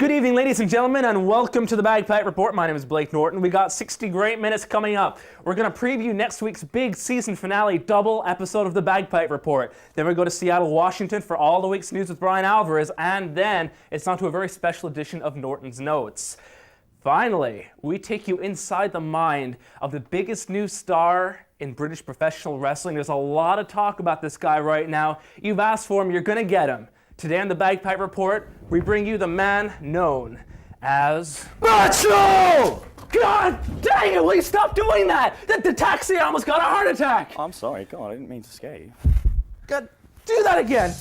Good evening, ladies and gentlemen, and welcome to the Bagpipe Report. My name is Blake Norton. We got 60 great minutes coming up. We're going to preview next week's big season finale double episode of the Bagpipe Report. Then we go to Seattle, Washington for all the week's news with Brian Alvarez, and then it's on to a very special edition of Norton's Notes. Finally, we take you inside the mind of the biggest new star in British professional wrestling. There's a lot of talk about this guy right now. You've asked for him, you're going to get him. Today on the Bagpipe Report, we bring you the man known as Birchill! God dang it, will you stop doing that? The taxi almost got a heart attack! I'm sorry, God, I didn't mean to scare you. God, do that again!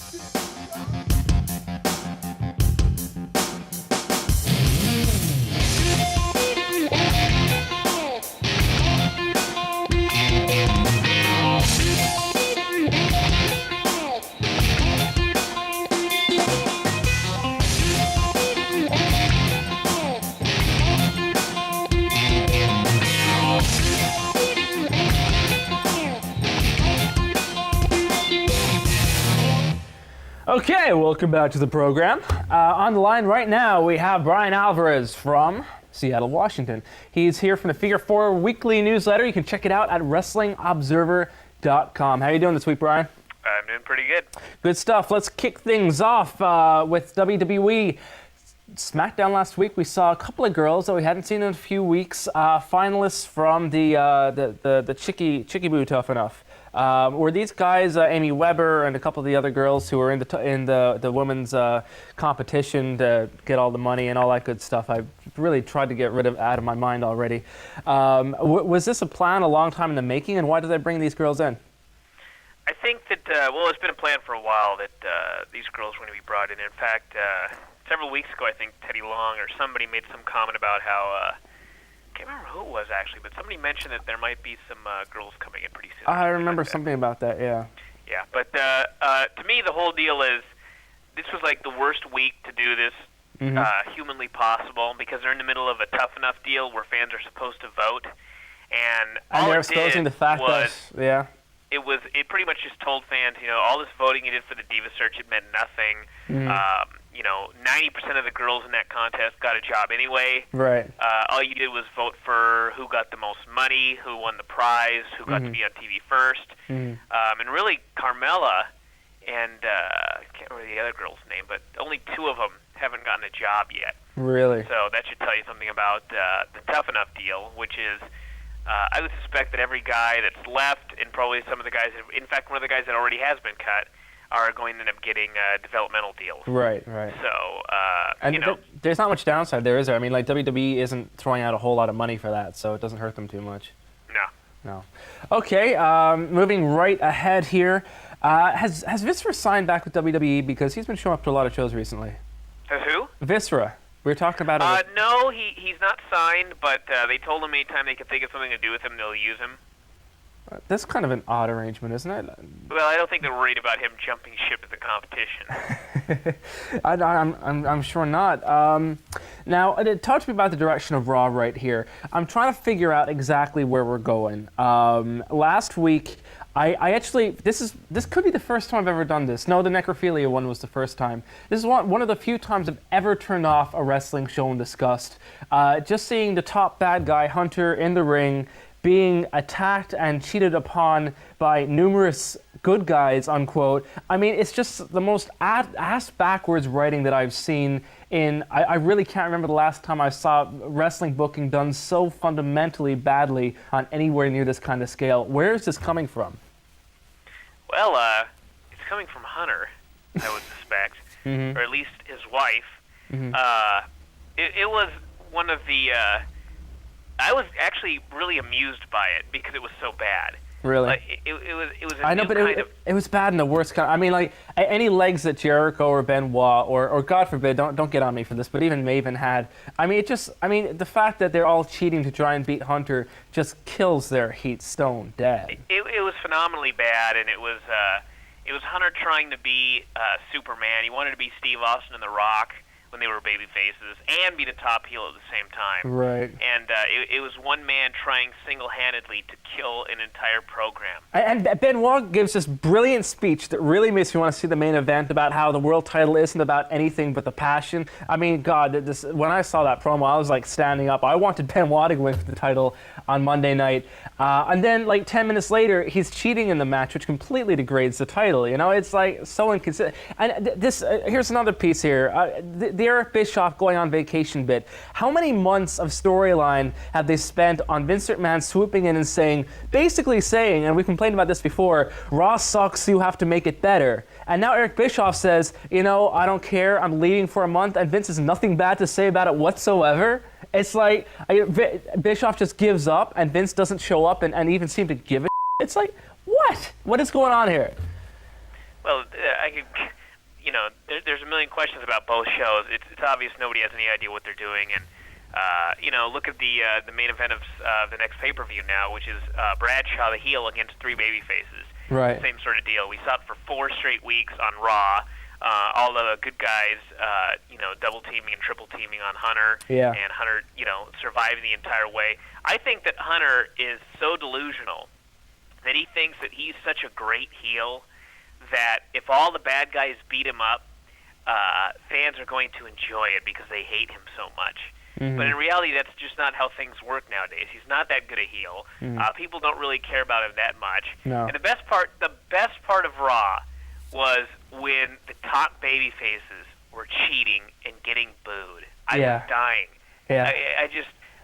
Okay, welcome back to the program. On the line right now, we have Brian Alvarez from Seattle, Washington. He's here from the Figure 4 weekly newsletter. You can check it out at WrestlingObserver.com. How are you doing this week, Brian? I'm doing pretty good. Good stuff. Let's kick things off with WWE. SmackDown last week, we saw a couple of girls that we hadn't seen in a few weeks, finalists from the Chicky Boo Tough Enough. Were these guys, Amy Weber and a couple of the other girls who were in the women's competition to get all the money and all that good stuff? I really tried to get rid of out of my mind already. Was this a plan a long time in the making, and why did they bring these girls in? I think that, it's been a plan for a while that these girls were going to be brought in. In fact, several weeks ago, I think Teddy Long or somebody made some comment about how, I can't remember who it was actually, but somebody mentioned that there might be some girls coming in pretty soon. I remember something about that, yeah. Yeah, but to me, the whole deal is this was like the worst week to do this humanly possible, because they're in the middle of a Tough Enough deal where fans are supposed to vote. And they're exposing the fact that, yeah. It pretty much just told fans, all this voting you did for the Diva Search, it meant nothing. 90% of the girls in that contest got a job anyway. Right. All you did was vote for who got the most money, who won the prize, who got to be on TV first. And really, Carmella and I can't remember the other girl's name, but only two of them haven't gotten a job yet. Really? So that should tell you something about the Tough Enough deal, which is I would suspect that every guy that's left, and probably some of the guys, in fact, one of the guys that already has been cut, are going to end up getting developmental deals. Right. So, there's not much downside there, is there? I mean, like, WWE isn't throwing out a whole lot of money for that, so it doesn't hurt them too much. No. Okay, moving right ahead here. Has Viscera signed back with WWE? Because he's been showing up to a lot of shows recently. Has who? Viscera. We were talking about it. No, he's not signed, but they told him anytime they could think of something to do with him, they'll use him. That's kind of an odd arrangement, isn't it? Well, I don't think they're worried about him jumping ship at the competition. I'm sure not. Now, talk to me about the direction of Raw right here. I'm trying to figure out exactly where we're going. Last week, I actually, this could be the first time I've ever done this. No, the necrophilia one was the first time. This is one of the few times I've ever turned off a wrestling show in disgust. Just seeing the top bad guy, Hunter, in the ring, being attacked and cheated upon by numerous good guys, unquote. I mean, it's just the most ass-backwards writing that I've seen in... I really can't remember the last time I saw wrestling booking done so fundamentally badly on anywhere near this kind of scale. Where is this coming from? Well, it's coming from Hunter, I would suspect, or at least his wife. It was one of the... I was actually really amused by it because it was so bad. Really? Like, it was. I know, but it was bad in the worst kind. I mean, like any legs that Jericho or Benoit or God forbid, don't get on me for this, but even Maven had. I mean, the fact that they're all cheating to try and beat Hunter just kills their heat stone dead. It was phenomenally bad, and it was Hunter trying to be Superman. He wanted to be Steve Austin and The Rock, when they were baby faces and be the top heel at the same time. Right. And it was one man trying single-handedly to kill an entire program. And Benoit gives this brilliant speech that really makes me want to see the main event about how the world title isn't about anything but the passion. I mean, God, when I saw that promo, I was like standing up. I wanted Benoit to win for the title on Monday night. And then like 10 minutes later, he's cheating in the match, which completely degrades the title. You know, it's like so inconsistent. And here's another piece here. The Eric Bischoff going on vacation bit. How many months of storyline have they spent on Vince McMahon swooping in and basically saying, and we complained about this before, Raw sucks, you have to make it better. And now Eric Bischoff says, you know, I don't care, I'm leaving for a month, and Vince has nothing bad to say about it whatsoever. It's like Bischoff just gives up, and Vince doesn't show up and even seem to give a shit. It's like, what? What is going on here? Well, there's a million questions about both shows. It's obvious nobody has any idea what they're doing, and look at the main event of the next pay-per-view now, which is Bradshaw the heel against three baby faces. Right. Same sort of deal. We saw it for 4 straight weeks on Raw. All the good guys, double teaming and triple teaming on Hunter, yeah. And Hunter, surviving the entire way. I think that Hunter is so delusional that he thinks that he's such a great heel that if all the bad guys beat him up, fans are going to enjoy it because they hate him so much. Mm-hmm. But in reality, that's just not how things work nowadays. He's not that good a heel. Mm-hmm. People don't really care about him that much. No. And the best part of Raw was when the top baby faces were cheating and getting booed. I was dying. Yeah.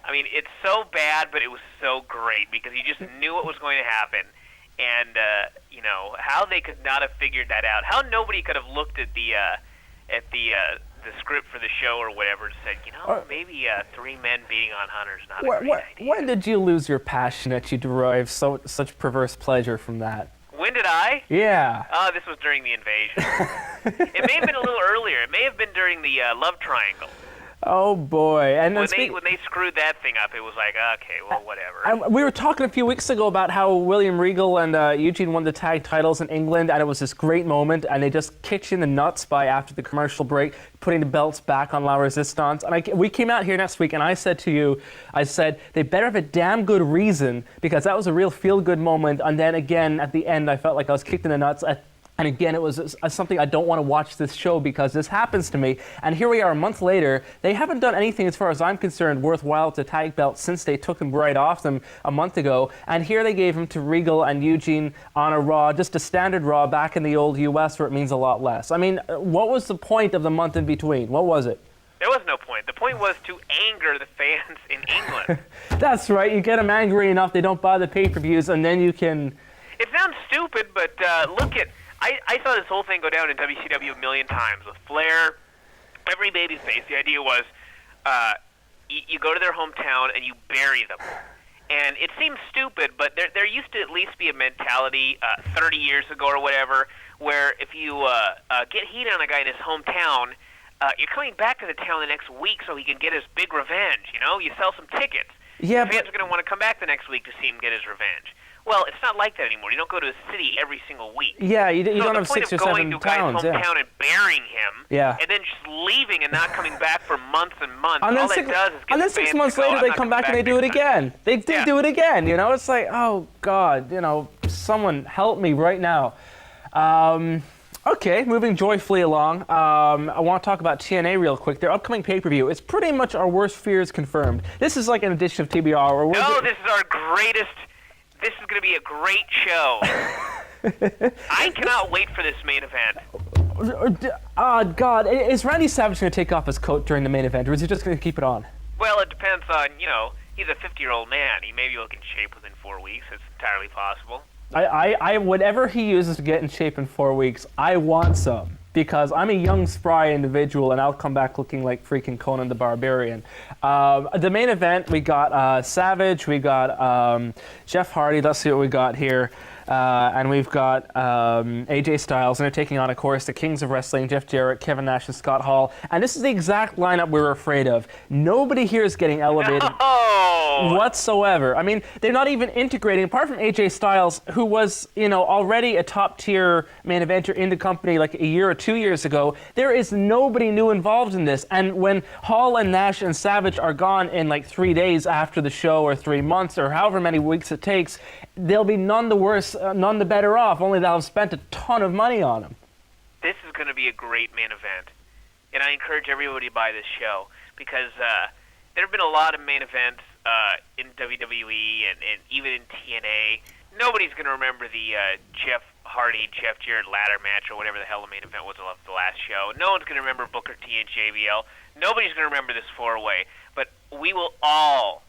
I mean, it's so bad, but it was so great because you just knew what was going to happen. And, how they could not have figured that out. How nobody could have looked at the script for the show or whatever and said, maybe 3 men beating on Hunter's not a great idea. When did you lose your passion that you derive such perverse pleasure from that? When did I? Yeah. Oh, this was during the invasion. It may have been a little earlier. It may have been during the love triangle. Oh boy! And when they screwed that thing up, it was like, okay, well, whatever. We were talking a few weeks ago about how William Regal and Eugene won the tag titles in England, and it was this great moment, and they just kicked you in the nuts after the commercial break, putting the belts back on La Resistance. And we came out here next week, and I said to you, they better have a damn good reason, because that was a real feel-good moment. And then again, at the end, I felt like I was kicked in the nuts. And again, it was something I don't want to watch this show because this happens to me. And here we are a month later. They haven't done anything, as far as I'm concerned, worthwhile to tag belts since they took them right off them a month ago. And here they gave them to Regal and Eugene on a Raw, just a standard Raw back in the old U.S. where it means a lot less. I mean, what was the point of the month in between? What was it? There was no point. The point was to anger the fans in England. That's right. You get them angry enough, they don't buy the pay-per-views, and then you can... It sounds stupid, but look at... I saw this whole thing go down in WCW a million times with Flair, every babyface. The idea was you go to their hometown and you bury them. And it seems stupid, but there used to at least be a mentality 30 years ago or whatever, where if you get heat on a guy in his hometown, you're coming back to the town the next week so he can get his big revenge. You sell some tickets. Yeah, fans are going to want to come back the next week to see him get his revenge. Well, it's not like that anymore. You don't go to a city every single week. Yeah, you don't have 6 or 7 towns. So the point of going to a guy's hometown and burying him, and then just leaving and not coming back for months and months, and all that does is get and then the 6 fans months to go, later, they come back and they do it again. They do it again. It's like, oh God, someone help me right now. Okay, moving joyfully along. I want to talk about TNA real quick. Their upcoming pay-per-view. It's pretty much our worst fears confirmed. This is like an edition of TBR. This is our greatest. This is going to be a great show. I cannot wait for this main event. God, is Randy Savage going to take off his coat during the main event, or is he just going to keep it on? Well, it depends on, he's a 50-year-old man. He may be looking in shape within 4 weeks. It's entirely possible. I whatever he uses to get in shape in 4 weeks, I want some. Because I'm a young, spry individual, and I'll come back looking like freaking Conan the Barbarian. The main event, we got Savage, we got Jeff Hardy. Let's see what we got here. and we've got AJ Styles, and they're taking on, of course, the Kings of Wrestling, Jeff Jarrett, Kevin Nash, and Scott Hall. And this is the exact lineup we were afraid of. Nobody here is getting elevated whatsoever. I mean, they're not even integrating, apart from AJ Styles, who was, already a top-tier main eventer in the company like a year or 2 years ago. There is nobody new involved in this. And when Hall and Nash and Savage are gone in like 3 days after the show, or 3 months, or however many weeks it takes, they'll be none the worse, none the better off, only they'll have spent a ton of money on them. This is going to be a great main event, and I encourage everybody to buy this show, because there have been a lot of main events in WWE and even in TNA. Nobody's going to remember the Jeff Hardy, Jeff Jarrett ladder match, or whatever the hell the main event was of the last show. No one's going to remember Booker T and JBL. Nobody's going to remember this four-way, but we will all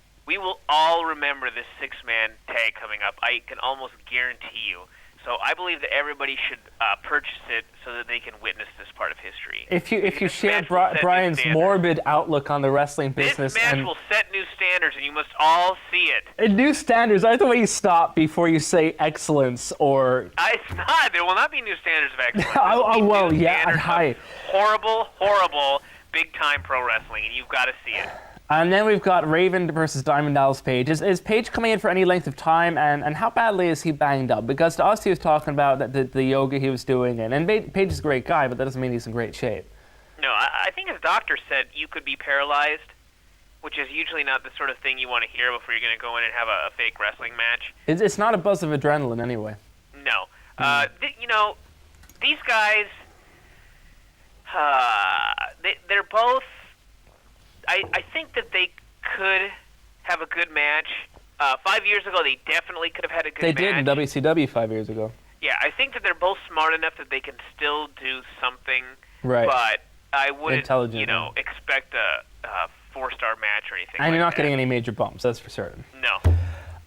remember this six-man tag coming up. I can almost guarantee you. So I believe that everybody should purchase it so that they can witness this part of history. If you share Brian's morbid outlook on the wrestling business, this match will set new standards, and you must all see it. New standards. I like the way you stop before you say excellence or. It's not. There will not be new standards of excellence. Well, yeah, hi. Horrible, big-time pro wrestling, and you've got to see it. And then we've got Raven versus Diamond Dallas Page. Is Page coming in for any length of time, and how badly is he banged up? Because to us, he was talking about the yoga he was doing, and Page is a great guy, but that doesn't mean he's in great shape. No, I think his doctor said you could be paralyzed, which is usually not the sort of thing you want to hear before you're going to go in and have a fake wrestling match. It's not a buzz of adrenaline anyway. No. These guys, they're both... I think that they could have a good match. 5 years ago, they definitely could have had a good match. They did in WCW 5 years ago. Yeah, I think that they're both smart enough that they can still do something. Right. But I wouldn't, Intelligent, expect a four-star match or anything. And you're not getting any major bumps, that's for certain. No.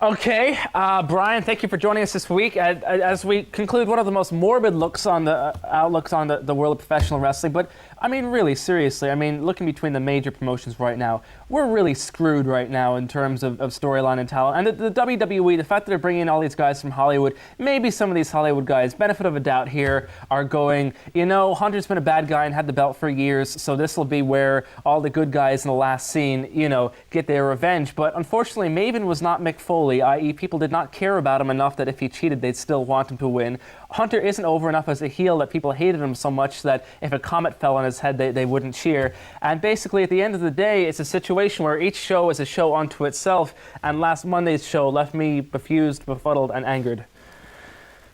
Okay, Brian, thank you for joining us this week. As we conclude one of the most morbid outlooks on the world of professional wrestling, but I mean, really, seriously, looking between the major promotions right now, we're really screwed right now in terms of storyline and talent. And the WWE, the fact that they're bringing in all these guys from Hollywood, maybe some of these Hollywood guys, benefit of a doubt here, are going, Hunter's been a bad guy and had the belt for years, so this will be where all the good guys in the last scene, get their revenge. But unfortunately, Maven was not Mick Foley, i.e. people did not care about him enough that if he cheated, they'd still want him to win. Hunter isn't over enough as a heel that people hated him so much that if a comet fell on his head, they wouldn't cheer. And basically, at the end of the day, it's a situation where each show is a show unto itself, and last Monday's show left me befuddled, befuddled, and angered.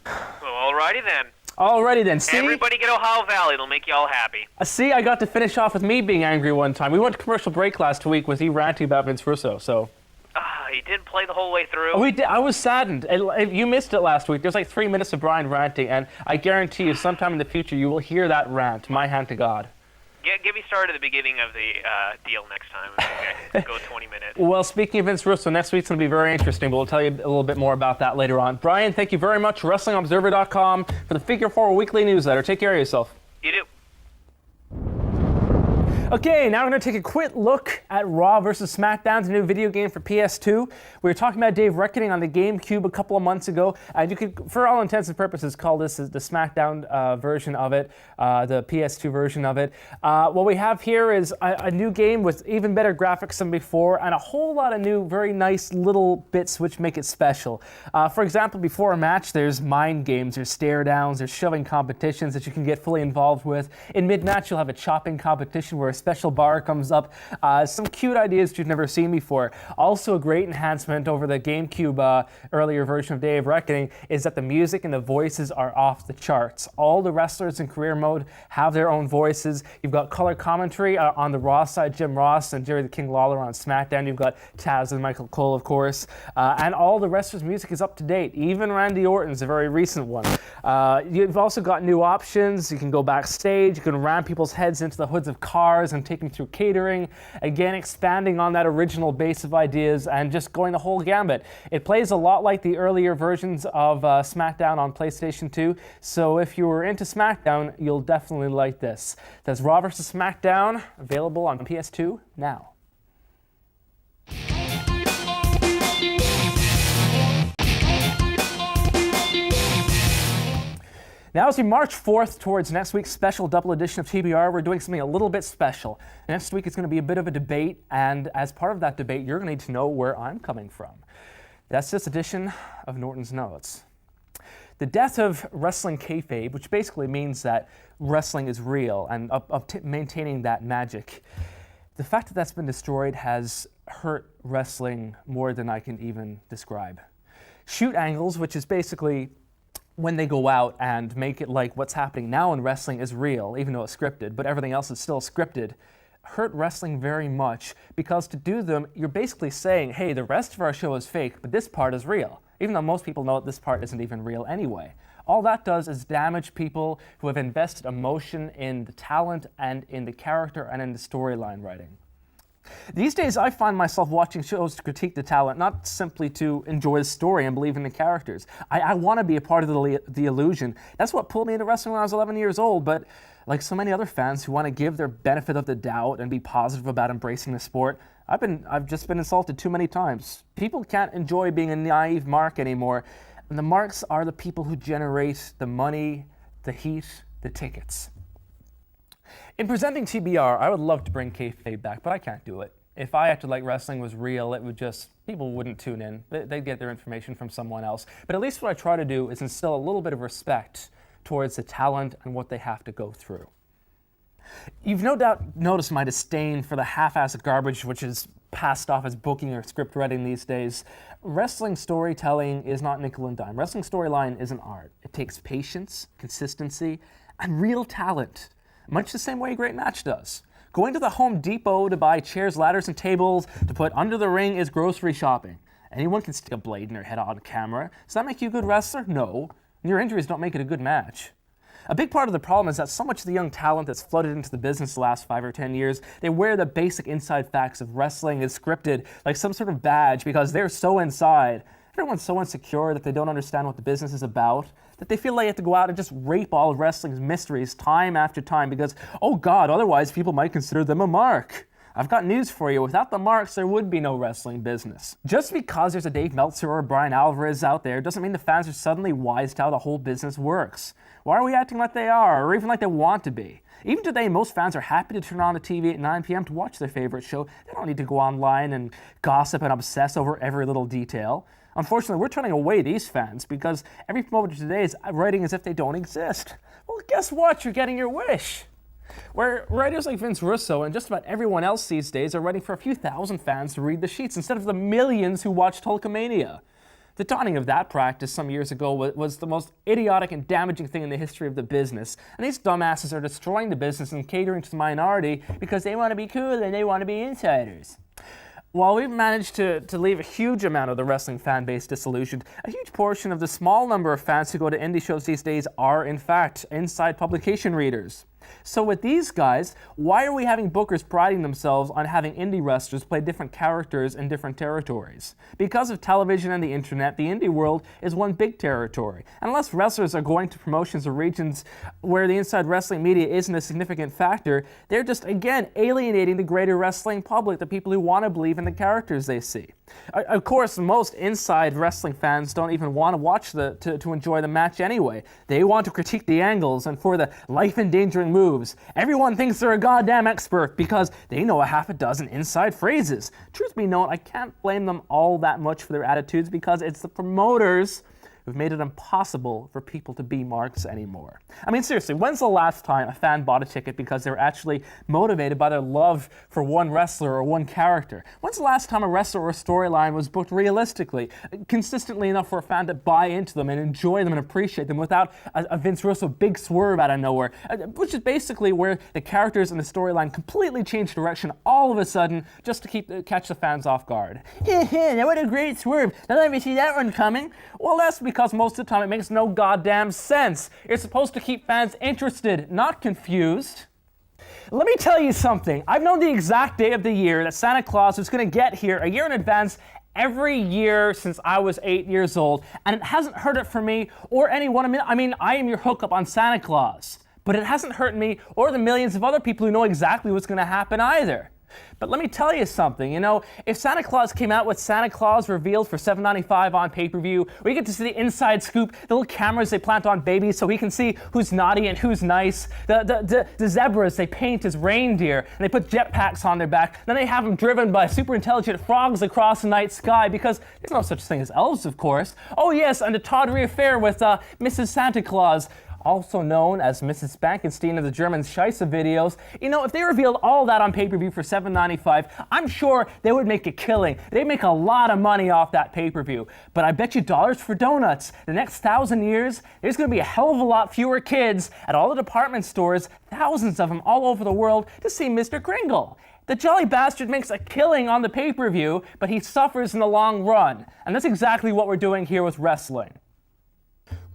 Well, Alrighty then. See? Everybody get Ohio Valley. It'll make you all happy. See, I got to finish off with me being angry one time. We went to commercial break last week with you ranting about Vince Russo, so... He didn't play the whole way through. Oh, he did. I was saddened. You missed it last week. There's like 3 minutes of Brian ranting, and I guarantee you sometime in the future you will hear that rant. My hand to God. Get me started at the beginning of the deal next time. Okay. Go 20 minutes. Well, speaking of Vince Russo, next week's going to be very interesting, but we'll tell you a little bit more about that later on. Brian, thank you very much. WrestlingObserver.com for the Figure 4 weekly newsletter. Take care of yourself. You do. Okay, now we're going to take a quick look at Raw vs. SmackDown, the new video game for PS2. We were talking about Dave Reckoning on the GameCube a couple of months ago, and you could, for all intents and purposes, call this the SmackDown version of it, the PS2 version of it. What we have here is a new game with even better graphics than before, and a whole lot of new, very nice little bits which make it special. For example, before a match, there's mind games, there's stare downs, there's shoving competitions that you can get fully involved with. In mid-match, you'll have a chopping competition where a special bar comes up. Some cute ideas you've never seen before. Also a great enhancement over the GameCube earlier version of Day of Reckoning is that the music and the voices are off the charts. All the wrestlers in career mode have their own voices. You've got color commentary on the Raw side, Jim Ross and Jerry the King Lawler on SmackDown. You've got Taz and Michael Cole, of course. And all the wrestlers' music is up to date. Even Randy Orton's a very recent one. You've also got new options. You can go backstage. You can ram people's heads into the hoods of cars and take them through catering. Again, expanding on that original base of ideas and just going the whole gambit. It plays a lot like the earlier versions of SmackDown on PlayStation 2. So if you were into SmackDown, you'll definitely like this. That's Raw vs. SmackDown, available on PS2 now. Now, as we march forth towards next week's special double edition of TBR, we're doing something a little bit special. Next week is going to be a bit of a debate, and as part of that debate, you're going to need to know where I'm coming from. That's this edition of Norton's Notes. The death of wrestling kayfabe, which basically means that wrestling is real and maintaining that magic, the fact that that's been destroyed has hurt wrestling more than I can even describe. Shoot angles, which is basically when they go out and make it like what's happening now in wrestling is real, even though it's scripted, but everything else is still scripted, hurt wrestling very much, because to do them, you're basically saying, hey, the rest of our show is fake, but this part is real, even though most people know that this part isn't even real anyway. All that does is damage people who have invested emotion in the talent and in the character and in the storyline writing. These days, I find myself watching shows to critique the talent, not simply to enjoy the story and believe in the characters. I want to be a part of the illusion. That's what pulled me into wrestling when I was 11 years old, but like so many other fans who want to give their benefit of the doubt and be positive about embracing the sport, I've just been insulted too many times. People can't enjoy being a naive mark anymore, and the marks are the people who generate the money, the heat, the tickets. In presenting TBR, I would love to bring kayfabe back, but I can't do it. If I acted like wrestling was real, people wouldn't tune in. They'd get their information from someone else. But at least what I try to do is instill a little bit of respect towards the talent and what they have to go through. You've no doubt noticed my disdain for the half-assed garbage which is passed off as booking or script writing these days. Wrestling storytelling is not nickel and dime. Wrestling storyline is an art. It takes patience, consistency, and real talent, much the same way a great match does. Going to the Home Depot to buy chairs, ladders, and tables to put under the ring is grocery shopping. Anyone can stick a blade in their head on camera. Does that make you a good wrestler? No. And your injuries don't make it a good match. A big part of the problem is that so much of the young talent that's flooded into the business the last 5 or 10 years, they wear the basic inside facts of wrestling is scripted like some sort of badge because they're so inside. Everyone's so insecure that they don't understand what the business is about, that they feel they have to go out and just rape all of wrestling's mysteries time after time because, oh God, otherwise people might consider them a mark. I've got news for you. Without the marks, there would be no wrestling business. Just because there's a Dave Meltzer or a Brian Alvarez out there doesn't mean the fans are suddenly wise to how the whole business works. Why are we acting like they are, or even like they want to be? Even today, most fans are happy to turn on the TV at 9 p.m. to watch their favorite show. They don't need to go online and gossip and obsess over every little detail. Unfortunately, we're turning away these fans because every promoter today is writing as if they don't exist. Well, guess what? You're getting your wish. Where writers like Vince Russo and just about everyone else these days are writing for a few thousand fans to read the sheets instead of the millions who watched Hulkamania. The dawning of that practice some years ago was the most idiotic and damaging thing in the history of the business. And these dumbasses are destroying the business and catering to the minority because they want to be cool and they want to be insiders. While we've managed to leave a huge amount of the wrestling fan base disillusioned, a huge portion of the small number of fans who go to indie shows these days are, in fact, inside publication readers. So with these guys, why are we having bookers priding themselves on having indie wrestlers play different characters in different territories? Because of television and the internet, the indie world is one big territory. And unless wrestlers are going to promotions or regions where the inside wrestling media isn't a significant factor, they're just, again, alienating the greater wrestling public, the people who want to believe in the characters they see. Of course, most inside wrestling fans don't even want to watch to enjoy the match anyway. They want to critique the angles and for the life-endangering moves. Everyone thinks they're a goddamn expert because they know a half a dozen inside phrases. Truth be known, I can't blame them all that much for their attitudes because it's the promoters who've made it impossible for people to be marks anymore. I mean, seriously, when's the last time a fan bought a ticket because they were actually motivated by their love for one wrestler or one character? When's the last time a wrestler or a storyline was booked realistically, consistently enough for a fan to buy into them and enjoy them and appreciate them without a Vince Russo big swerve out of nowhere, which is basically where the characters and the storyline completely change direction all of a sudden just to catch the fans off guard. What a great swerve. Now let me see that one coming. Well, that's because most of the time it makes no goddamn sense. You're supposed to keep fans interested, not confused. Let me tell you something. I've known the exact day of the year that Santa Claus was going to get here a year in advance every year since I was 8 years old, and it hasn't hurt it for me or anyone. I mean, I am your hookup on Santa Claus, but it hasn't hurt me or the millions of other people who know exactly what's going to happen either. But let me tell you something, if Santa Claus came out with Santa Claus revealed for $7.95 on pay-per-view, where you get to see the inside scoop, the little cameras they plant on babies so he can see who's naughty and who's nice, the zebras they paint as reindeer, and they put jetpacks on their back, then they have them driven by super intelligent frogs across the night sky, because there's no such thing as elves, of course. Oh yes, and a tawdry affair with Mrs. Santa Claus, also known as Mrs. Spankenstein of the German Scheisse videos. If they revealed all that on pay-per-view for $7.95, I'm sure they would make a killing. They'd make a lot of money off that pay-per-view. But I bet you dollars for donuts, the next 1,000 years, there's going to be a hell of a lot fewer kids at all the department stores, thousands of them all over the world, to see Mr. Kringle. The jolly bastard makes a killing on the pay-per-view, but he suffers in the long run. And that's exactly what we're doing here with wrestling.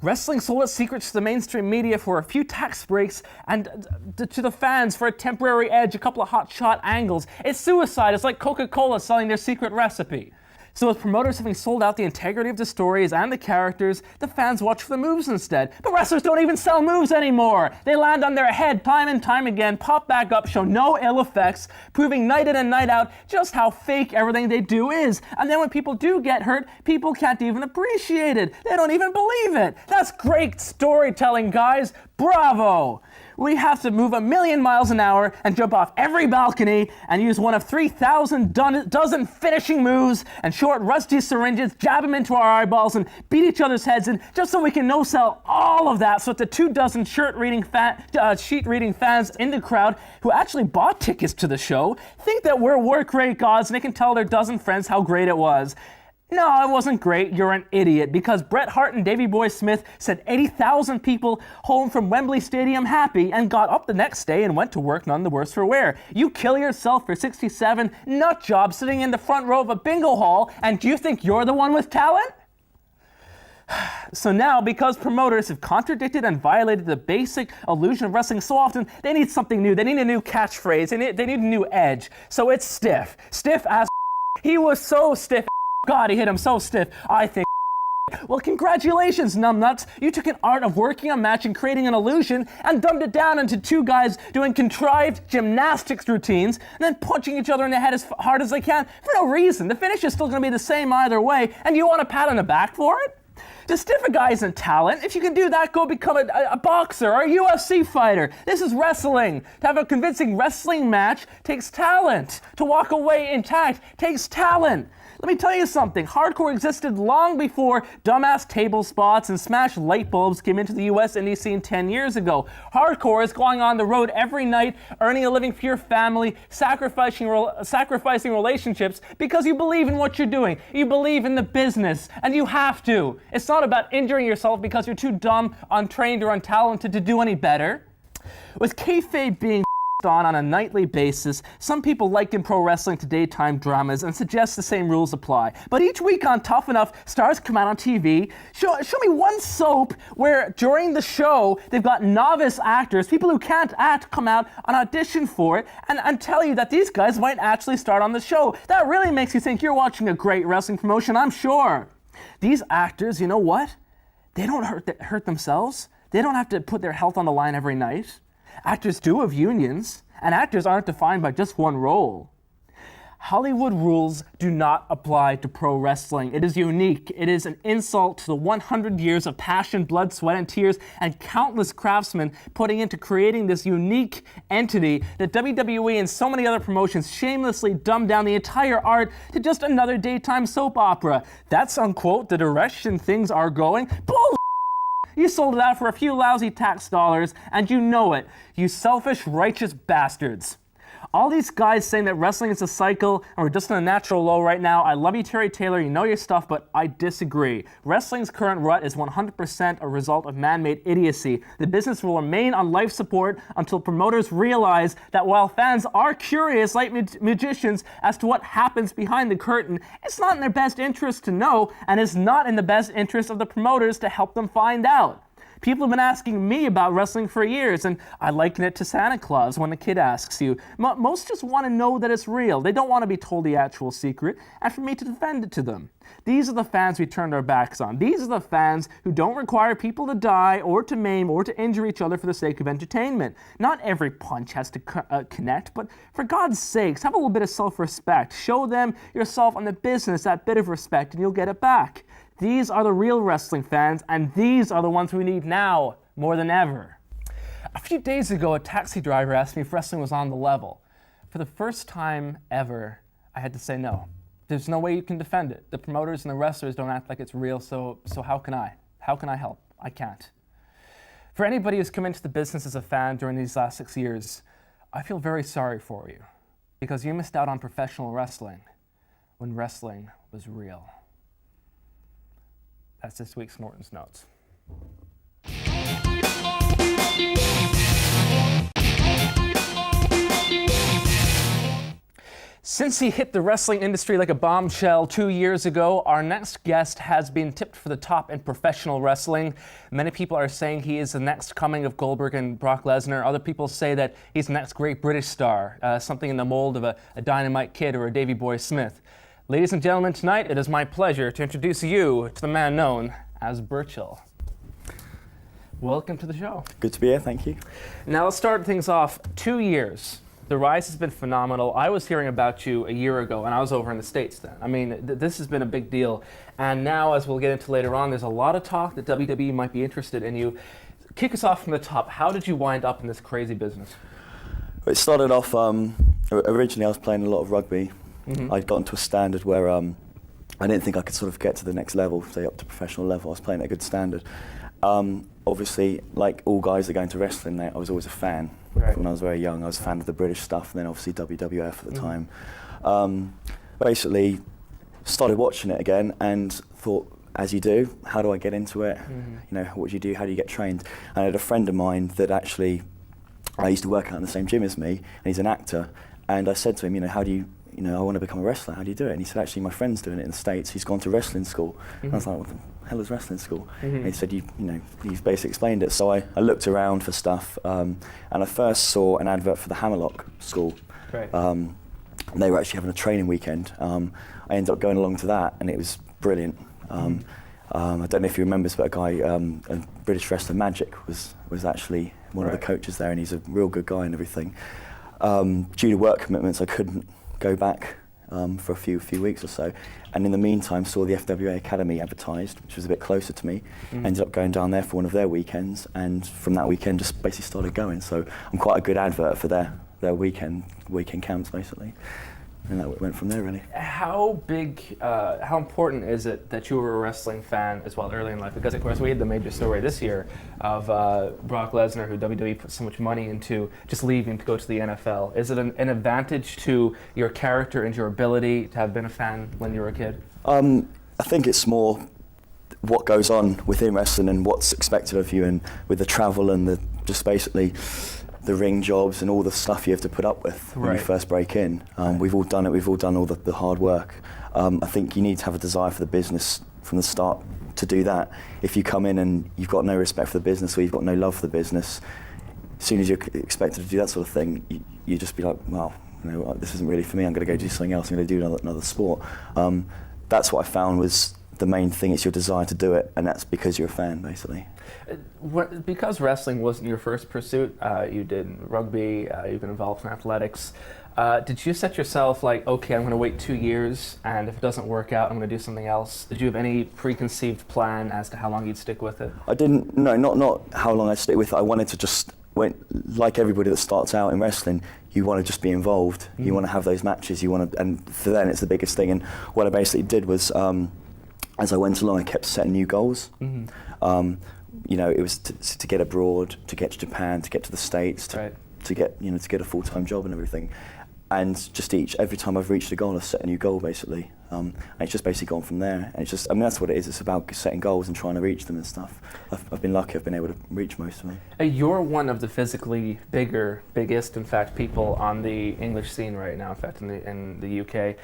Wrestling sold its secrets to the mainstream media for a few tax breaks and to the fans for a temporary edge, a couple of hot-shot angles. It's suicide. It's like Coca-Cola selling their secret recipe. So with promoters having sold out the integrity of the stories and the characters, the fans watch for the moves instead. But wrestlers don't even sell moves anymore. They land on their head time and time again, pop back up, show no ill effects, proving night in and night out just how fake everything they do is. And then when people do get hurt, people can't even appreciate it. They don't even believe it. That's great storytelling, guys. Bravo! We have to move 1,000,000 miles an hour and jump off every balcony and use one of 3,000 dozen finishing moves and short rusty syringes, jab them into our eyeballs and beat each other's heads in just so we can no-sell all of that so that the 24 sheet-reading fans in the crowd who actually bought tickets to the show think that we're work-rate gods and they can tell their dozen friends how great it was. No, it wasn't great. You're an idiot, because Bret Hart and Davey Boy Smith sent 80,000 people home from Wembley Stadium happy and got up the next day and went to work none the worse for wear. You kill yourself for 67 nut jobs sitting in the front row of a bingo hall, and do you think you're the one with talent? So now, because promoters have contradicted and violated the basic illusion of wrestling so often, they need something new. They need a new catchphrase. They need a new edge. So it's stiff. Stiff as he was so stiff. God, he hit him so stiff. I think. Well, congratulations, numbnuts. You took an art of working a match and creating an illusion and dumbed it down into two guys doing contrived gymnastics routines and then punching each other in the head as hard as they can for no reason. The finish is still going to be the same either way, and you want a pat on the back for it? To stiff a guy isn't talent. If you can do that, go become a boxer or a UFC fighter. This is wrestling. To have a convincing wrestling match takes talent. To walk away intact takes talent. Let me tell you something. Hardcore existed long before dumbass table spots and smashed light bulbs came into the US indie scene 10 years ago. Hardcore is going on the road every night, earning a living for your family, sacrificing relationships because you believe in what you're doing. You believe in the business, and you have to. It's not about injuring yourself because you're too dumb, untrained, or untalented to do any better. With kayfabe being on a nightly basis, some people liken pro wrestling to daytime dramas and suggest the same rules apply. But each week on Tough Enough, stars come out on TV. Show me one soap where during the show they've got novice actors, people who can't act, come out and audition for it and tell you that these guys might actually start on the show. That really makes you think you're watching a great wrestling promotion, I'm sure. These actors, you know what? They don't hurt themselves. They don't have to put their health on the line every night. Actors do have unions, and actors aren't defined by just one role. Hollywood rules do not apply to pro wrestling. It is unique. It is an insult to the 100 years of passion, blood, sweat, and tears, and countless craftsmen putting into creating this unique entity that WWE and so many other promotions shamelessly dumb down the entire art to just another daytime soap opera. That's, unquote, the direction things are going. Bull. You sold it out for a few lousy tax dollars, and you know it, you selfish, righteous bastards. All these guys saying that wrestling is a cycle and we're just in a natural low right now. I love you, Terry Taylor, you know your stuff, but I disagree. Wrestling's current rut is 100% a result of man-made idiocy. The business will remain on life support until promoters realize that while fans are curious, like magicians, as to what happens behind the curtain, it's not in their best interest to know, and it's not in the best interest of the promoters to help them find out. People have been asking me about wrestling for years, and I liken it to Santa Claus when a kid asks you. Most just want to know that it's real. They don't want to be told the actual secret, and for me to defend it to them. These are the fans we turned our backs on. These are the fans who don't require people to die or to maim or to injure each other for the sake of entertainment. Not every punch has to connect, but for God's sakes, have a little bit of self-respect. Show them yourself on the business that bit of respect and you'll get it back. These are the real wrestling fans, and these are the ones we need now more than ever. A few days ago, a taxi driver asked me if wrestling was on the level. For the first time ever, I had to say no. There's no way you can defend it. The promoters and the wrestlers don't act like it's real, so how can I? How can I help? I can't. For anybody who's come into the business as a fan during these last 6 years, I feel very sorry for you, because you missed out on professional wrestling when wrestling was real. That's this week's Norton's Notes. Since he hit the wrestling industry like a bombshell 2 years ago, our next guest has been tipped for the top in professional wrestling. Many people are saying he is the next coming of Goldberg and Brock Lesnar. Other people say that he's the next great British star, something in the mold of a Dynamite Kid or a Davey Boy Smith. Ladies and gentlemen, tonight it is my pleasure to introduce you to the man known as Birchill. Welcome to the show. Good to be here, thank you. Now let's start things off. 2 years. The rise has been phenomenal. I was hearing about you a year ago, and I was over in the States then. I mean, this has been a big deal. And now, as we'll get into later on, there's a lot of talk that WWE might be interested in you. Kick us off from the top. How did you wind up in this crazy business? It started off, originally I was playing a lot of rugby. Mm-hmm. I'd gotten to a standard where I didn't think I could sort of get to the next level, say up to professional level. I was playing at a good standard. Obviously, like all guys that go into wrestling, I was always a fan. Right. When I was very young, I was a fan of the British stuff, and then obviously WWF at the time. Basically, started watching it again and thought, as you do, how do I get into it? Mm-hmm. You know, what do you do? How do you get trained? And I had a friend of mine that actually, I used to work out in the same gym as me, and he's an actor. And I said to him, how do you, I want to become a wrestler, how do you do it? And he said, actually, my friend's doing it in the States. He's gone to wrestling school. Mm-hmm. And I was like, what the hell is wrestling school? Mm-hmm. And he said, you've basically explained it. So I looked around for stuff, and I first saw an advert for the Hammerlock School. Right. They were actually having a training weekend. I ended up going along to that, and it was brilliant. I don't know if you remember, but a guy, a British wrestler, Magic, was actually one of the coaches there, and he's a real good guy and everything. Due to work commitments, I couldn't go back for a few weeks or so, and in the meantime saw the FWA Academy advertised, which was a bit closer to me. Ended up going down there for one of their weekends, and from that weekend just basically started going. So I'm quite a good advert for their weekend camps basically, and that went from there really. How important is it that you were a wrestling fan as well early in life? Because of course we had the major story this year of Brock Lesnar, who WWE put so much money into, just leaving to go to the NFL. Is it an advantage to your character and your ability to have been a fan when you were a kid? I think it's more what goes on within wrestling and what's expected of you, and with the travel and just basically the ring jobs and all the stuff you have to put up with when you first break in. We've all done it. We've all done all the hard work. I think you need to have a desire for the business from the start to do that. If you come in and you've got no respect for the business, or you've got no love for the business, as soon as you're expected to do that sort of thing, you just be like, well, this isn't really for me. I'm going to go do something else. I'm going to do another sport. That's what I found was the main thing. It's your desire to do it, and that's because you're a fan, basically. Because wrestling wasn't your first pursuit, you did rugby, you've been involved in athletics. Did you set yourself like, okay, I'm going to wait 2 years, and if it doesn't work out, I'm going to do something else? Did you have any preconceived plan as to how long you'd stick with it? I didn't. No, not how long I'd stick with it. I wanted to just, like everybody that starts out in wrestling, you want to just be involved. Mm-hmm. You want to have those matches. And for them, it's the biggest thing. And what I basically did was, as I went along, I kept setting new goals. Mm-hmm. It was to get abroad, to get to Japan, to get to the States, to get to get a full-time job and everything. And just every time I've reached a goal, I've set a new goal basically. And it's just basically gone from there. And it's just, that's what it is. It's about setting goals and trying to reach them and stuff. I've been lucky. I've been able to reach most of them. You're one of the physically biggest, in fact, people on the English scene right now. In fact, in the UK.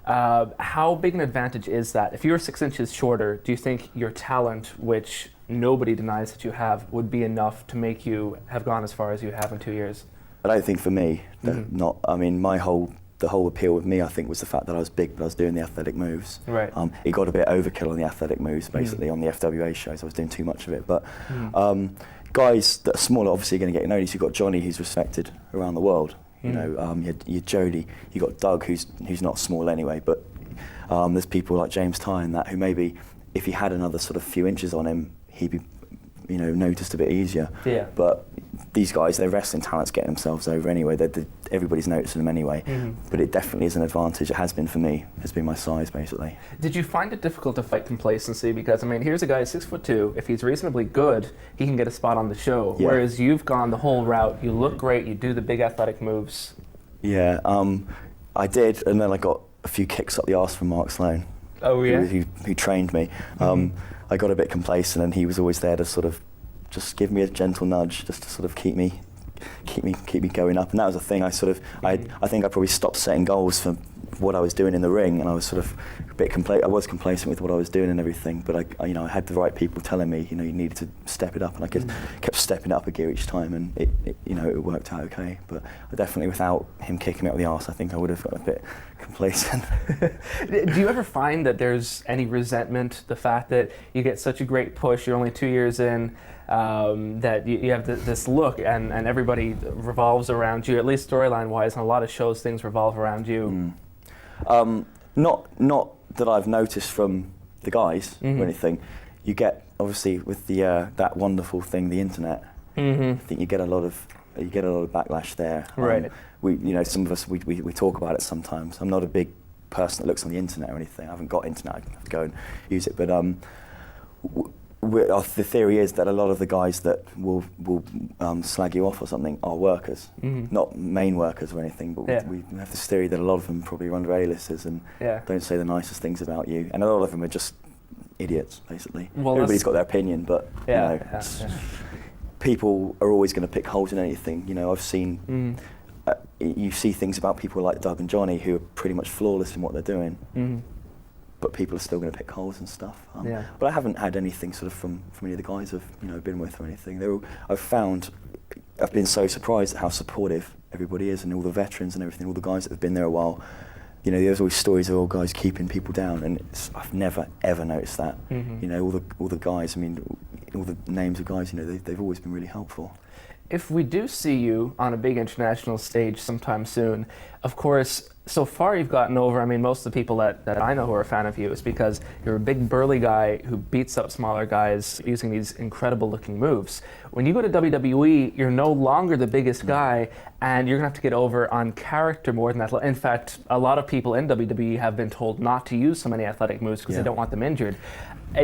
How big an advantage is that? If you're 6 inches shorter, do you think your talent, which nobody denies that you have, would be enough to make you have gone as far as you have in 2 years? I don't think for me, not. I mean, the whole appeal with me, I think, was the fact that I was big, but I was doing the athletic moves. Right. It got a bit overkill on the athletic moves, basically, on the FWA shows. I was doing too much of it. But guys that are smaller, obviously, are going to get noticed. You've got Johnny, who's respected around the world. You know, you had Jody. You got Doug, who's not small anyway. But there's people like James Ty and that, who maybe, if he had another sort of few inches on him, he'd be, you know, noticed a bit easier. Yeah. But these guys, their wrestling talents getting themselves over anyway. Everybody's noticing them anyway. But it definitely is an advantage. It has been for me. It's been my size, basically. Did you find it difficult to fight complacency? Because, I mean, here's a guy 6'2". If he's reasonably good, he can get a spot on the show. Yeah. Whereas you've gone the whole route. You look great. You do the big athletic moves. Yeah, I did, and then I got a few kicks up the arse from Mark Sloan. Oh, yeah? Who trained me. I got a bit complacent, and he was always there to sort of just give me a gentle nudge, just to sort of keep me going up. And that was the thing. I think I probably stopped setting goals for what I was doing in the ring, and I was sort of a bit I was complacent with what I was doing and everything. But I you know, I had the right people telling me, you know, you needed to step it up, and I kept stepping it up a gear each time, and it you know, it worked out okay. But I definitely, without him kicking me up the arse, I think I would have got a bit complacent. Do you ever find that there's any resentment, the fact that you get such a great push, you're only 2 years in, that you have this look, and everybody revolves around you, at least storyline-wise, and a lot of shows things revolve around you? Not that I've noticed from the guys or anything. You get, obviously, with the that wonderful thing, the internet. I think you get a lot of backlash there. Right. You know, some of us we talk about it sometimes. I'm not a big person that looks on the internet or anything. I haven't got internet. I have to go and use it. But the theory is that a lot of the guys that will slag you off or something are workers, not main workers or anything, but we have this theory that a lot of them probably are under A-listers and don't say the nicest things about you, and a lot of them are just idiots, basically. Well, everybody's got their opinion, but you know, people are always going to pick holes in anything. You know, I've seen, you see things about people like Doug and Johnny who are pretty much flawless in what they're doing. But people are still going to pick holes and stuff. But I haven't had anything sort of from any of the guys I've been with or anything. I've been so surprised at how supportive everybody is, and all the veterans and everything, all the guys that have been there a while. You know, there's always stories of all guys keeping people down, and I've never ever noticed that. You know, all the guys. I mean, all the names of guys. You know, they've always been really helpful. If we do see you on a big international stage sometime soon, of course, so far you've gotten over, I mean, most of the people that I know who are a fan of you is because you're a big burly guy who beats up smaller guys using these incredible looking moves. When you go to WWE, you're no longer the biggest guy, and you're gonna have to get over on character more than that. In fact, a lot of people in WWE have been told not to use so many athletic moves because they don't want them injured.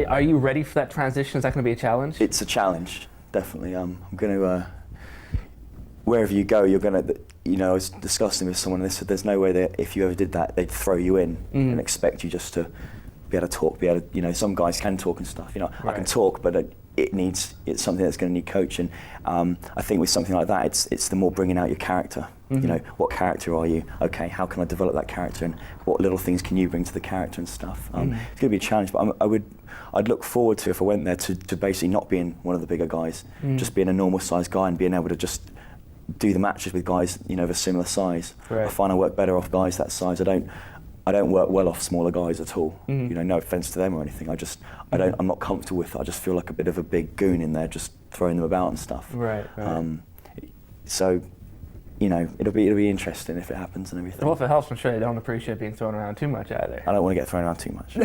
Are you ready for that transition? Is that gonna be a challenge? It's a challenge, definitely. I'm gonna, wherever you go, you're gonna, you know, I was discussing with someone and they said there's no way that if you ever did that, they'd throw you in and expect you just to be able to talk, you know, some guys can talk and stuff, you know, I can talk, but it's something that's going to need coaching. I think with something like that, it's the more bringing out your character. You know, what character are you? Okay, how can I develop that character, and what little things can you bring to the character and stuff? It's going to be a challenge, but I'd look forward to, if I went there, to basically not being one of the bigger guys, just being a normal sized guy and being able to just do the matches with guys, you know, of a similar size. I find I work better off guys that size. I don't work well off smaller guys at all. You know, no offense to them or anything. I'm not comfortable with it. I just feel like a bit of a big goon in there, just throwing them about and stuff. So, you know, it'll be interesting if it happens and everything. Well, if it helps, I'm sure you don't appreciate being thrown around too much either. I don't want to get thrown around too much.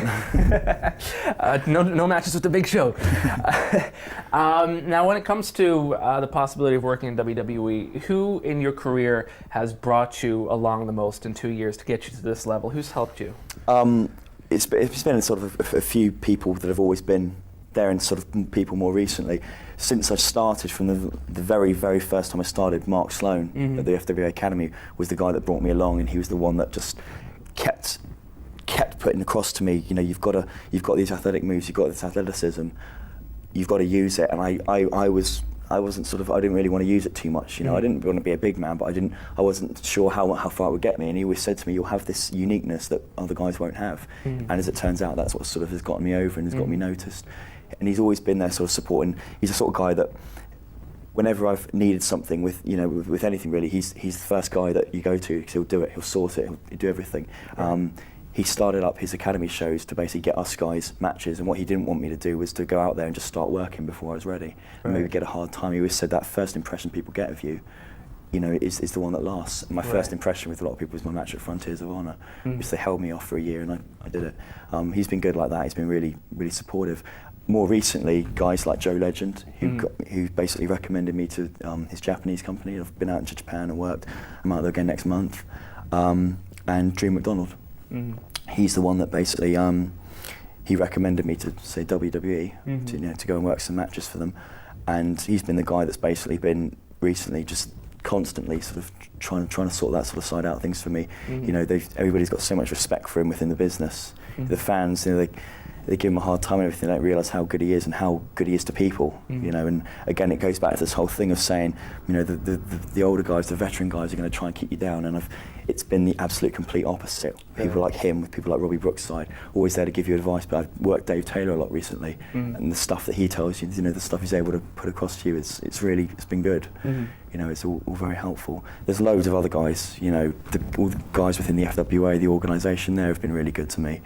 No matches with the Big Show. Now, when it comes to the possibility of working in WWE, who in your career has brought you along the most in 2 years to get you to this level? Who's helped you? It's been sort of a few people that have always been there, and sort of people more recently. Since I started, from the very, very first time I started, Mark Sloan at the FWA Academy was the guy that brought me along, and he was the one that just kept putting across to me, you know, you've got these athletic moves, you've got this athleticism, you've got to use it. And I was I didn't really want to use it too much. You know, I didn't want to be a big man, but I wasn't sure how far it would get me. And he always said to me, "You'll have this uniqueness that other guys won't have." And as it turns out, that's what sort of has gotten me over and has got me noticed. And he's always been there, sort of supporting. He's the sort of guy that, whenever I've needed something with anything really, he's the first guy that you go to because he'll do it, he'll sort it, he'll do everything. He started up his academy shows to basically get us guys matches, and what he didn't want me to do was to go out there and just start working before I was ready, and maybe get a hard time. He always said that first impression people get of you, is the one that lasts. And my first impression with a lot of people was my match at Frontiers of Honor, which they held me off for a year, and I did it. He's been good like that. He's been really, really supportive. More recently, guys like Joe Legend, who basically recommended me to his Japanese company. I've been out to Japan and worked. I'm out there again next month. And Drew McDonald. He's the one that basically he recommended me to say WWE to go and work some matches for them. And he's been the guy that's basically been recently just constantly sort of trying to sort that sort of side out things for me. Everybody's got so much respect for him within the business. The fans, they give him a hard time and everything. They don't realise how good he is and how good he is to people. And again, it goes back to this whole thing of saying, the older guys, the veteran guys are going to try and keep you down. And it's been the absolute complete opposite. People like him, with people like Robbie Brookside, always there to give you advice. But I've worked Dave Taylor a lot recently, and the stuff that he tells you, the stuff he's able to put across to you, it's been good. It's all very helpful. There's loads of other guys. All the guys within the FWA, the organisation there, have been really good to me.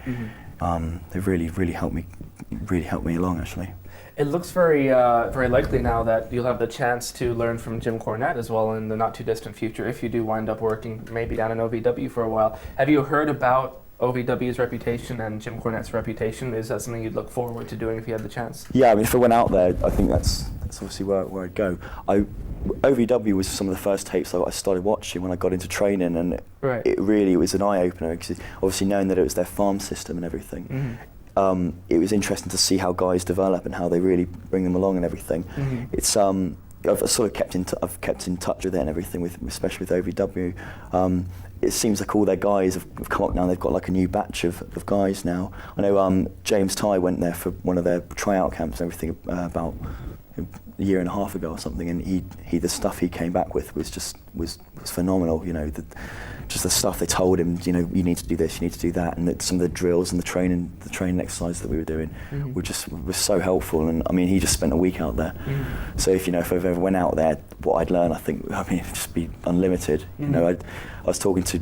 They've really helped me along, actually. It looks very likely now that you'll have the chance to learn from Jim Cornette as well in the not too distant future, if you do wind up working maybe down in OVW for a while. Have you heard about OVW's reputation and Jim Cornette's reputation? Is that something you'd look forward to doing if you had the chance? Yeah, I mean, if I went out there, I think that's obviously where I'd go. OVW was some of the first tapes I started watching when I got into training, and it was an eye-opener, because obviously knowing that it was their farm system and everything, it was interesting to see how guys develop and how they really bring them along and everything. It's I've sort of kept in touch with it and everything, especially with OVW. It seems like all their guys have come up now. They've got like a new batch of guys now. I know James Ty went there for one of their tryout camps and everything about a year and a half ago or something, and he the stuff he came back with was phenomenal. Just the stuff they told him, you need to do this, you need to do that, and some of the drills and the training exercises that we were doing were so helpful. And I mean, he just spent a week out there. So if I've ever went out there, what I'd learn, it'd just be unlimited. I was talking to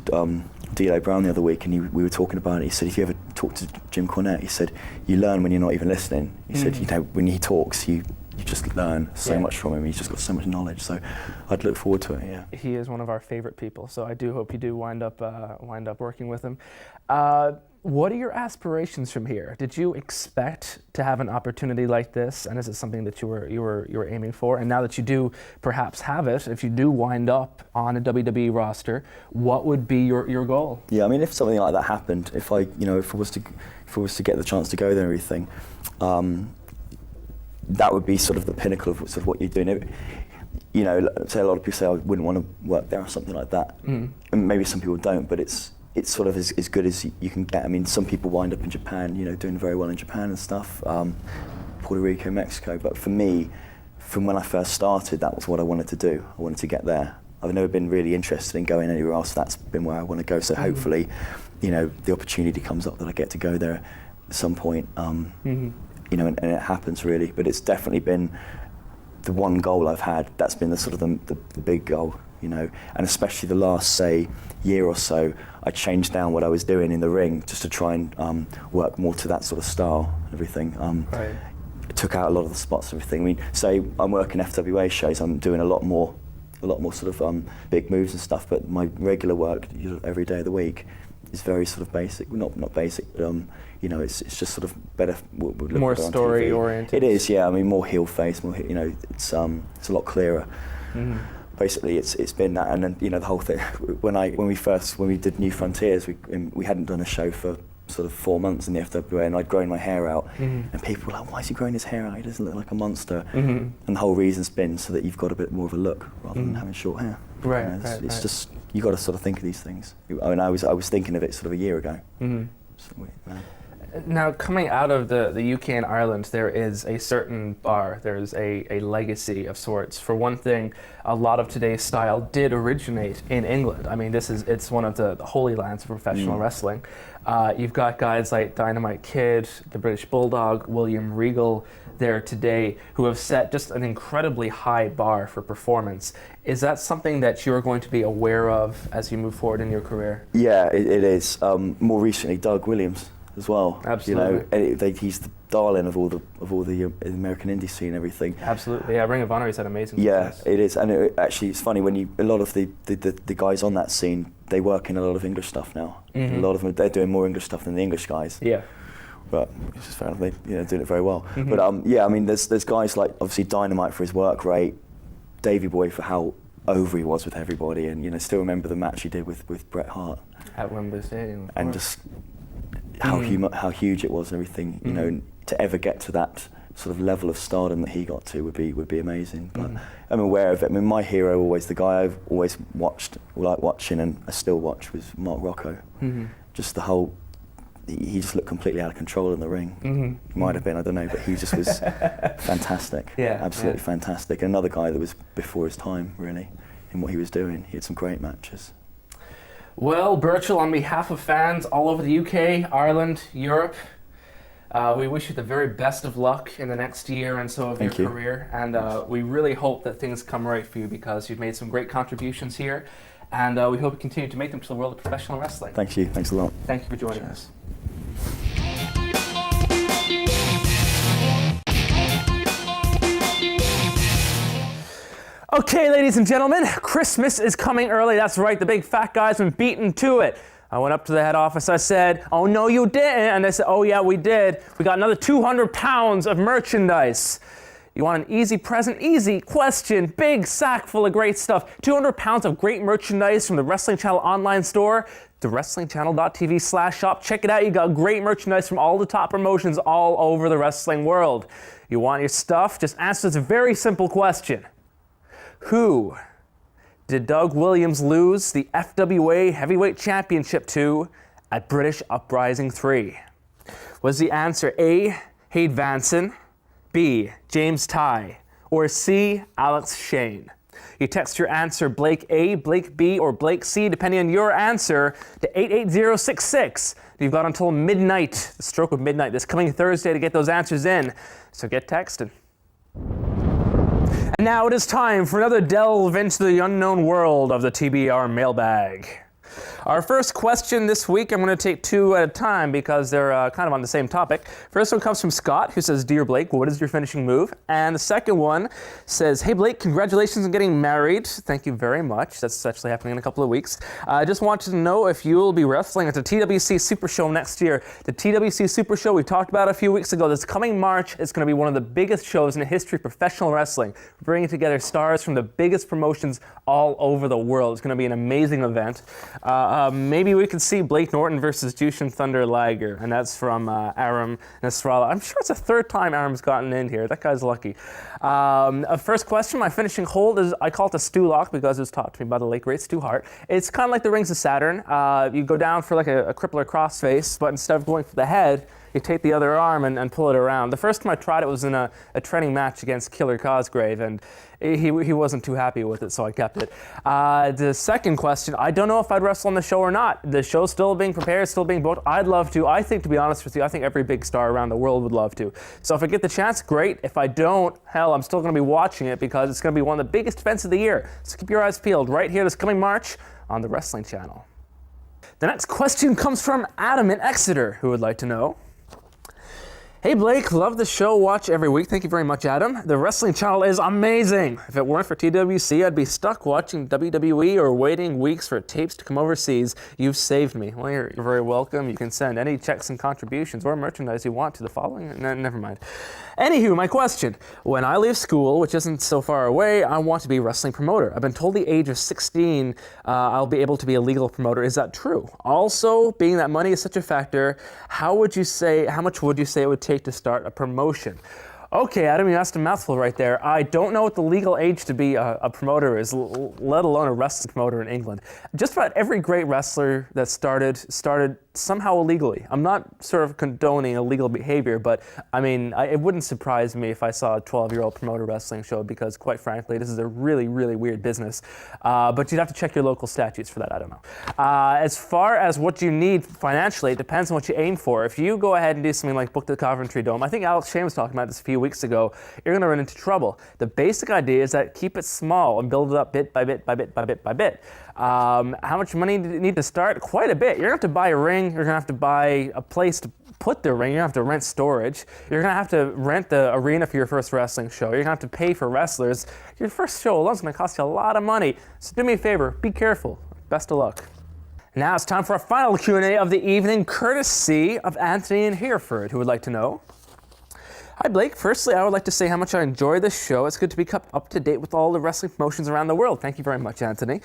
D'Lo Brown the other week, and we were talking about it. He said, if you ever talk to Jim Cornette, he said, you learn when you're not even listening. He said, when he talks, you just learn so much from him. He's just got so much knowledge. So I'd look forward to it. Yeah. He is one of our favorite people. So I do hope you do wind up working with him. What are your aspirations from here? Did you expect to have an opportunity like this, and is it something that you were aiming for? And now that you do perhaps have it, if you do wind up on a WWE roster, what would be your goal? Yeah, I mean, if something like that happened, if I was to get the chance to go there and everything, that would be sort of the pinnacle of sort of what you're doing. Say a lot of people say I wouldn't want to work there or something like that, and maybe some people don't, but it's sort of as good as you can get. I mean, some people wind up in Japan, doing very well in Japan and stuff, Puerto Rico, Mexico. But for me, from when I first started, that was what I wanted to do. I wanted to get there. I've never been really interested in going anywhere else. That's been where I want to go. So hopefully, the opportunity comes up that I get to go there at some point. And it happens really, but it's definitely been the one goal I've had. That's been the sort of the big goal, and especially the last, say, year or so, I changed down what I was doing in the ring just to try and work more to that sort of style and everything. I took out a lot of the spots and everything. I mean, say I'm working FWA shows, I'm doing a lot more sort of big moves and stuff, but my regular work every day of the week is very sort of basic. Not basic, but it's just sort of better. More story oriented. It is, yeah. I mean, more heel face, more. It's a lot clearer. Basically, it's been that, and then the whole thing. When we did New Frontiers, we hadn't done a show for sort of 4 months in the FWA, and I'd grown my hair out, and people were like, "Why is he growing his hair out? He doesn't look like a monster." And the whole reason's been so that you've got a bit more of a look rather than having short hair. It's just you got to sort of think of these things. I mean, I was thinking of it sort of a year ago. Now, coming out of the UK and Ireland, there is a certain bar. There's a legacy of sorts. For one thing, a lot of today's style did originate in England. I mean, it's one of the holy lands of professional wrestling. You've got guys like Dynamite Kid, the British Bulldog, William Regal there today, who have set just an incredibly high bar for performance. Is that something that you're going to be aware of as you move forward in your career? Yeah, it is. More recently, Doug Williams as well. Absolutely. You know, he's the darling of all the American indie scene and everything. Absolutely. Yeah, Ring of Honor has had amazing Yeah, success. it is. And actually, it's funny when a lot of the guys on that scene, they work in a lot of English stuff now. A lot of them, they're doing more English stuff than the English guys. Yeah. But it's just fair enough, they doing it very well. But yeah, I mean, there's guys like obviously Dynamite for his work rate, Davey Boy for how over he was with everybody, and still remember the match he did with Bret Hart At Wembley Stadium. and just how huge it was and everything. You know, to ever get to that sort of level of stardom that he got to would be amazing. But I'm aware of it. I mean, my hero always, the guy I've always watched, liked watching, and I still watch, was Mark Rocco. Just the whole. He just looked completely out of control in the ring. Might have been, I don't know, but he just was fantastic. Yeah, absolutely fantastic. Another guy that was before his time, really, in what he was doing. He had some great matches. Well, Birchill, on behalf of fans all over the UK, Ireland, Europe, we wish you the very best of luck in the next year and so of your career. And we really hope that things come right for you, because you've made some great contributions here. And we hope you continue to make them to the world of professional wrestling. Thank you. Thanks a lot. Thank you for joining us. Okay, ladies and gentlemen, Christmas is coming early. That's right, the big fat guy's been beaten to it. I went up to the head office, I said, "Oh no, you didn't." And they said, "Oh yeah, we did. We got another 200 pounds of merchandise." You want an easy present? Easy question. Big sack full of great stuff. 200 pounds of great merchandise from the Wrestling Channel online store, thewrestlingchannel.tv/shop. Check it out. You got great merchandise from all the top promotions all over the wrestling world. You want your stuff? Just answer this very simple question. Who did Doug Williams lose the FWA Heavyweight Championship to at British Uprising 3? Was the answer A, Hayde Vanson, B, James Ty, or C, Alex Shane? You text your answer Blake A, Blake B, or Blake C, depending on your answer, to 88066. You've got until midnight, the stroke of midnight, this coming Thursday to get those answers in. So get texting. And now it is time for another delve into the unknown world of the TBR mailbag. Our first question this week, I'm going to take two at a time because they're kind of on the same topic. First one comes from Scott, who says, "Dear Blake, what is your finishing move?" And the second one says, "Hey Blake, congratulations on getting married." Thank you very much. That's actually happening in a couple of weeks. I just wanted to know if you'll be wrestling at the TWC Super Show next year. The TWC Super Show we talked about a few weeks ago. This coming March is going to be one of the biggest shows in the history of professional wrestling, bringing together stars from the biggest promotions all over the world. It's going to be an amazing event. Maybe we could see Blake Norton versus Jushin Thunder Liger, and that's from Aram Nasrallah. I'm sure it's the third time Aram's gotten in here. That guy's lucky. First question, my finishing hold is, I call it a stew lock because it was taught to me by the late great Stu Hart. It's kind of like the Rings of Saturn. You go down for like a crippler crossface, but instead of going for the head, you take the other arm and pull it around. The first time I tried it was in a training match against Killer Cosgrave, and he wasn't too happy with it, so I kept it. The second question, I don't know if I'd wrestle on the show or not. The show's still being prepared, still being booked. I'd love to. I think, to be honest with you, I think every big star around the world would love to. So if I get the chance, great. If I don't, hell, I'm still going to be watching it because it's going to be one of the biggest events of the year. So keep your eyes peeled right here this coming March on the Wrestling Channel. The next question comes from Adam in Exeter, who would like to know, "Hey Blake, love the show, watch every week." Thank you very much, Adam. The Wrestling Channel is amazing. If it weren't for TWC, I'd be stuck watching WWE or waiting weeks for tapes to come overseas. You've saved me. Well, you're very welcome. You can send any checks and contributions or merchandise you want to the following. Never mind. Anywho, my question. When I leave school, which isn't so far away, I want to be a wrestling promoter. I've been told the age of 16, I'll be able to be a legal promoter. Is that true? Also, being that money is such a factor, how much would you say it would take to start a promotion? Okay, Adam, you asked a mouthful right there. I don't know what the legal age to be a promoter is, let alone a wrestling promoter in England. Just about every great wrestler that started somehow illegally. I'm not sort of condoning illegal behavior, but I mean, it wouldn't surprise me if I saw a 12-year-old promote a wrestling show, because quite frankly, this is a really, really weird business. But you'd have to check your local statutes for that, I don't know. As far as what you need financially, it depends on what you aim for. If you go ahead and do something like book the Coventry Dome, I think Alex Shane was talking about this a few weeks ago, you're going to run into trouble. The basic idea is that keep it small and build it up bit by bit by bit by bit by bit. How much money do you need to start? Quite a bit. You're going to have to buy a ring. You're going to have to buy a place to put the ring. You're going to have to rent storage. You're going to have to rent the arena for your first wrestling show. You're going to have to pay for wrestlers. Your first show alone is going to cost you a lot of money. So do me a favor. Be careful. Best of luck. Now it's time for our final Q&A of the evening, courtesy of Anthony in Hereford, who would like to know. Hi Blake, firstly I would like to say how much I enjoy this show. It's good to be kept up to date with all the wrestling promotions around the world. Thank you very much, Anthony.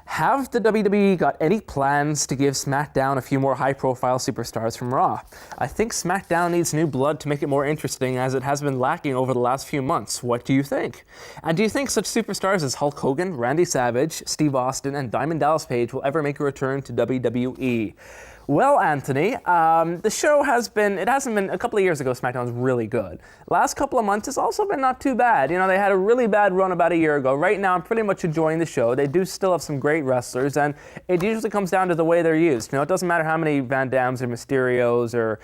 Have the WWE got any plans to give SmackDown a few more high-profile superstars from Raw? I think SmackDown needs new blood to make it more interesting, as it has been lacking over the last few months. What do you think? And do you think such superstars as Hulk Hogan, Randy Savage, Steve Austin, and Diamond Dallas Page will ever make a return to WWE? Well, Anthony, the show hasn't been, a couple of years ago, SmackDown was really good. Last couple of months has also been not too bad. You know, they had a really bad run about a year ago. Right now, I'm pretty much enjoying the show. They do still have some great wrestlers, and it usually comes down to the way they're used. You know, it doesn't matter how many Van Dams or Mysterios or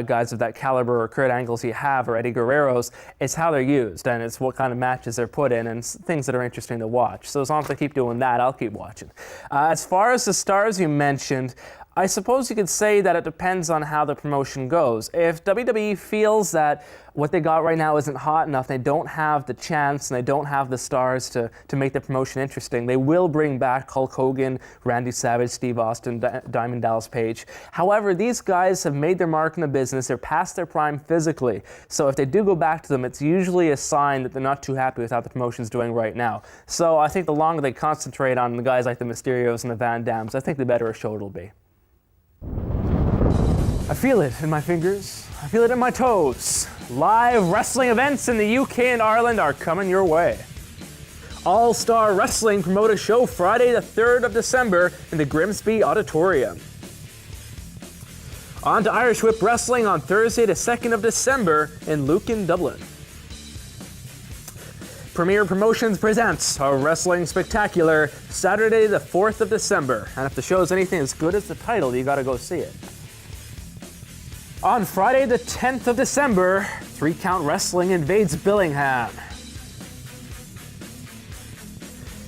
guys of that caliber or Kurt Angles you have or Eddie Guerreros, it's how they're used, and it's what kind of matches they're put in and things that are interesting to watch. So as long as they keep doing that, I'll keep watching. As far as the stars you mentioned, I suppose you could say that it depends on how the promotion goes. If WWE feels that what they got right now isn't hot enough, they don't have the chance and they don't have the stars to make the promotion interesting, they will bring back Hulk Hogan, Randy Savage, Steve Austin, Diamond Dallas Page. However, these guys have made their mark in the business. They're past their prime physically. So if they do go back to them, it's usually a sign that they're not too happy with how the promotion's doing right now. So I think the longer they concentrate on the guys like the Mysterios and the Van Dams, I think the better a show it'll be. I feel it in my fingers. I feel it in my toes. Live wrestling events in the UK and Ireland are coming your way. All Star Wrestling promote a show Friday the 3rd of December in the Grimsby Auditorium. On to Irish Whip Wrestling on Thursday the 2nd of December in Lucan, Dublin. Premier Promotions presents a wrestling spectacular Saturday the 4th of December. And if the show's anything as good as the title, you gotta go see it. On Friday the 10th of December, 3 Count Wrestling invades Billingham.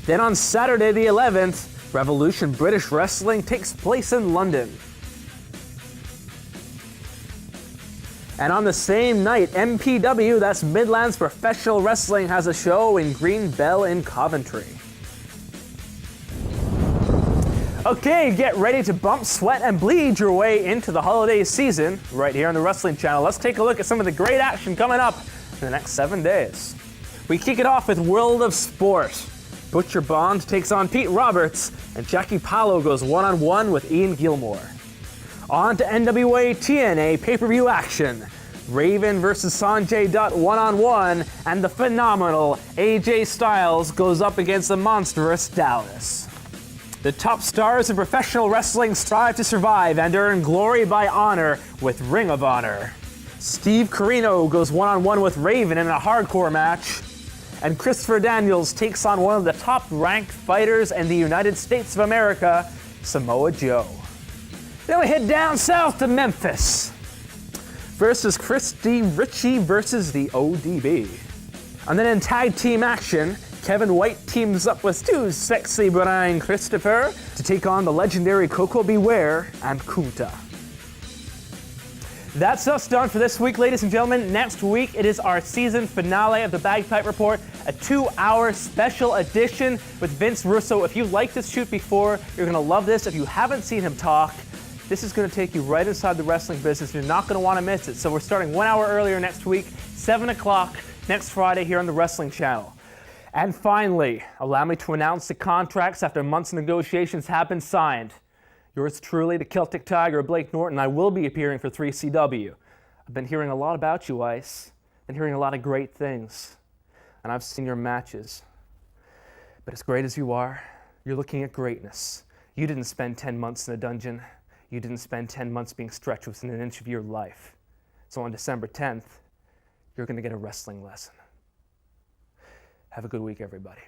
Then on Saturday the 11th, Revolution British Wrestling takes place in London. And on the same night, MPW, that's Midlands Professional Wrestling, has a show in Green Bell in Coventry. Okay, get ready to bump, sweat, and bleed your way into the holiday season right here on the Wrestling Channel. Let's take a look at some of the great action coming up in the next 7 days. We kick it off with World of Sport. Butcher Bond takes on Pete Roberts, and Jackie Paulo goes one-on-one with Ian Gilmore. On to NWA TNA pay-per-view action. Raven versus Sanjay Dutt one-on-one, and the phenomenal AJ Styles goes up against the monstrous Dallas. The top stars of professional wrestling strive to survive and earn glory by honor with Ring of Honor. Steve Corino goes one-on-one with Raven in a hardcore match, and Christopher Daniels takes on one of the top-ranked fighters in the United States of America, Samoa Joe. Then we head down south to Memphis versus Christy Ritchie versus the ODB. And then in tag team action, Kevin White teams up with Too Sexy Brian Christopher to take on the legendary Coco Beware and Kunta. That's us done for this week, ladies and gentlemen. Next week, it is our season finale of the Bagpipe Report, a 2-hour special edition with Vince Russo. If you liked this shoot before, you're going to love this. If you haven't seen him talk, this is going to take you right inside the wrestling business. You're not going to want to miss it. So we're starting 1 hour earlier next week, 7 o'clock next Friday here on the Wrestling Channel. And finally, allow me to announce the contracts after months of negotiations have been signed. Yours truly, the Celtic Tiger, Blake Norton, I will be appearing for 3CW. I've been hearing a lot about you, Ice. Been hearing a lot of great things. And I've seen your matches. But as great as you are, you're looking at greatness. You didn't spend 10 months in a dungeon. You didn't spend 10 months being stretched within an inch of your life. So on December 10th, you're going to get a wrestling lesson. Have a good week, everybody.